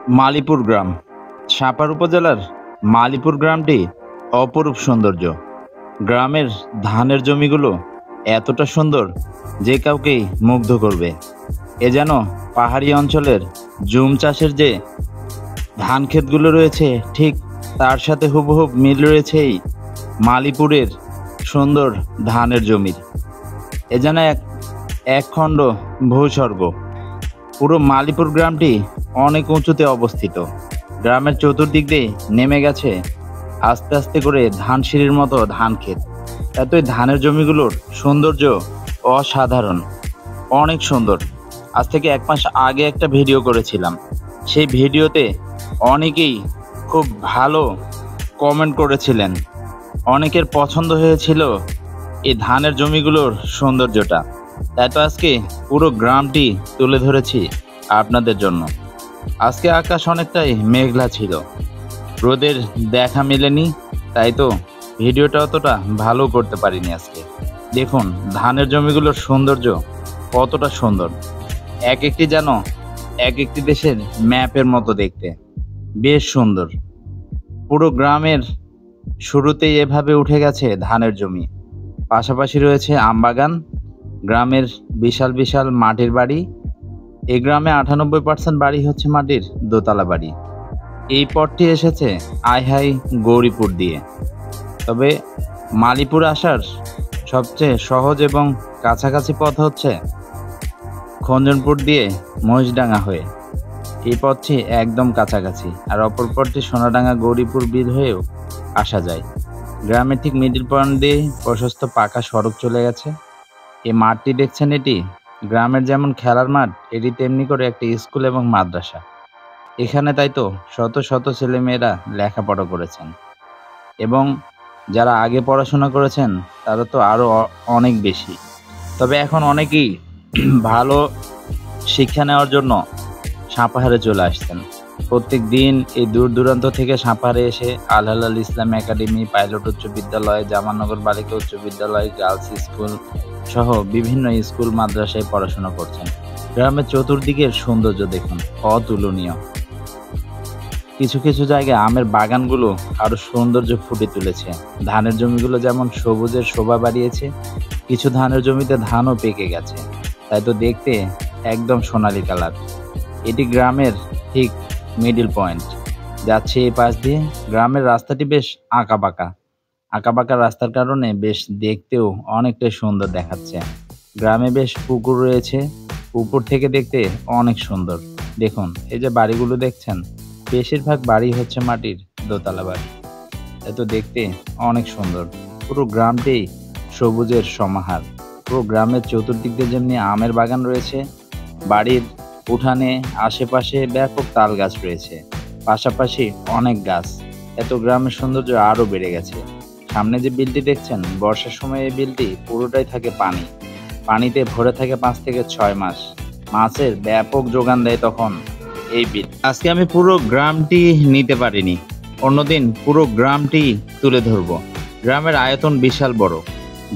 মালিপুর গ্রাম, supper উপজেলার মালিপুর গ্রামটি অপরূপ সৌন্দর্য। গ্রামের ধানের জমিগুলো এতটা সুন্দর যে কাউকেই মুগ্ধ করবে। এ যেন পাহাড়ি অঞ্চলের জুম চাষের যে ধান ক্ষেতগুলো রয়েছে, ঠিক তার সাথে হুবহুব মিল রয়েছে এই মালিপুরের সুন্দর ধানের জমির। এ যেন এক খণ্ড ভূস্বর্গ। পুরো মালিপুর গ্রামটি অনেক উঁচুতে অবস্থিত। গ্রামের চতুর্দিক দিয়ে নেমে গেছে আস্তে আস্তে করে ধান সিঁড়ির মতো ধান ক্ষেত। এতই ধানের জমিগুলোর সৌন্দর্য অসাধারণ, অনেক সুন্দর। আজ থেকে 1 মাস আগে একটা ভিডিও করেছিলাম। সেই ভিডিওতে অনেকেই খুব ভালো কমেন্ট করেছিলেন, অনেকের পছন্দ হয়েছিল এই ধানের জমিগুলোর সৌন্দর্যটা। তাই তো আজকে পুরো গ্রামটি তুলে ধরেছি আপনাদের জন্য। আজকে আকাশ অনেকটাই মেঘলা ছিল, রোদের দেখা মেলেনি, তাই তো ভিডিওটা অতটা ভালো করতে পারিনি আজকে। দেখুন ধানের জমিগুলোর সৌন্দর্য কতটা সুন্দর, এক একটি যেন এক একটি দেশের ম্যাপের মতো দেখতে, বেশ সুন্দর। পুরো গ্রামের শুরুতেই এভাবে উঠে গেছে ধানের জমি, পাশাপাশি রয়েছে আমবাগান, গ্রামের বিশাল বিশাল মাটির বাড়ি। এই গ্রামে 98% বাড়ি হচ্ছে মাটির দোতলা বাড়ি। এই পথটি এসেছে আইহাই গৌরীপুর দিয়ে, তবে মালিপুর আসার সবচেয়ে সহজ এবং কাছাকাছি পথ হচ্ছে খঞ্জনপুর দিয়ে মহিষডাঙ্গা হয়ে। এই পথটি একদম কাছাকাছি, আর অপর পথটি সোনাডাঙ্গা গৌরীপুর বিল হয়েও আসা যায়। গ্রামের ঠিক মিডিল পয়েন্ট দিয়ে প্রশস্ত পাকা সড়ক চলে গেছে। এই মাঠটি দেখছেন, এটি গ্রামের যেমন খেলার মাঠ, এটি তেমনি করে একটি স্কুল এবং মাদ্রাসা। এখানে তাই তো শত শত ছেলেমেয়েরা লেখাপড়া করেছেন, এবং যারা আগে পড়াশোনা করেছেন তারা তো আরও অনেক বেশি। তবে এখন অনেকেই ভালো শিক্ষা নেওয়ার জন্য সাপাহারে চলে আসছেন। প্রত্যেক দিন এই দূর দূরান্ত থেকে সাপাহারে এসে আল হালাল ইসলাম একাডেমি, পাইলট উচ্চ বিদ্যালয়, জামাননগর বালিকা উচ্চ বিদ্যালয়, গার্লস স্কুল সহ বিভিন্ন স্কুল মাদ্রাসায় পড়াশোনা করছেন। গ্রামের চতুর্দিকের সৌন্দর্য দেখুন, অতুলনীয়। কিছু কিছু জায়গায় আমের বাগানগুলো আরো সৌন্দর্য ফুটে তুলেছে। ধানের জমিগুলো যেমন সবুজের শোভা বাড়িয়েছে, কিছু ধানের জমিতে ধানও পেকে গেছে, তাই তো দেখতে একদম সোনালী কালার। এটি গ্রামের ঠিক মিডিল পয়েন্ট, যাচ্ছে এই পাশ দিয়ে। গ্রামের রাস্তাটি বেশ আঁকাবাঁকা রাস্তার কারণে বেশ দেখতেও অনেকটাই সুন্দর দেখাচ্ছে। গ্রামে বেশ পুকুর রয়েছে, উপর থেকে দেখতে অনেক সুন্দর। দেখুন এই যে বাড়িগুলো দেখছেন, বেশিরভাগ বাড়ি হচ্ছে মাটির দোতলা বাড়ি, এত দেখতে অনেক সুন্দর। পুরো গ্রামটি সবুজের সমাহার। পুরো গ্রামের চতুর্দিক দিয়ে যেমনি আমের বাগান রয়েছে, বাড়ির উঠানে আশেপাশে ব্যাপক তাল গাছ রয়েছে, পাশাপাশি অনেক গাছ। এত গ্রামের সৌন্দর্য আরো বেড়ে গেছে। সামনে যে বিলটি দেখছেন, বর্ষার সময় এই বিলটি পুরোটাই থাকে পানিতে ভরে থাকে 5 থেকে 6 মাস। মাছের ব্যাপক যোগান দেয় তখন এই বিল। আজকে আমি পুরো গ্রামটি নিতে পারিনি, অন্যদিন পুরো গ্রামটি তুলে ধরবো। গ্রামের আয়তন বিশাল বড়,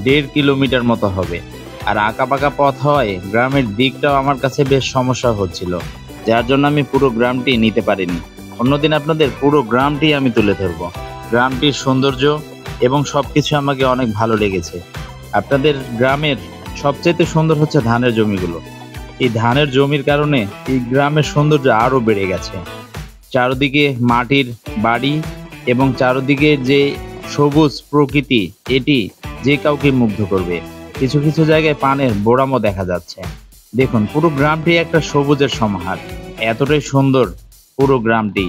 1.5 কিলোমিটার মতো হবে, আর আঁকাবাঁকা পথ হয়। গ্রামের দিকটাও আমার কাছে বেশ সমস্যা হচ্ছিল, যার জন্য আমি পুরো গ্রামটি নিতে পারিনি। অন্যদিন আপনাদের পুরো গ্রামটি আমি তুলে ধরবো। গ্রামটির সৌন্দর্য এবং সবকিছু আমাকে অনেক ভালো লেগেছে। আপনাদের গ্রামের সবচেয়ে সুন্দর হচ্ছে ধানের জমিগুলো। এই ধানের জমির কারণে এই গ্রামের সৌন্দর্য আরো বেড়ে গেছে। চারদিকে মাটির বাড়ি এবং চারদিকে যে সবুজ প্রকৃতি, এটি যে কাউকে মুগ্ধ করবে। কিছু কিছু জায়গায় পানের বোড়ামও দেখা যাচ্ছে। দেখুন পুরো গ্রামটি একটা সবুজের সমাহার, এতটাই সুন্দর পুরো গ্রামটি।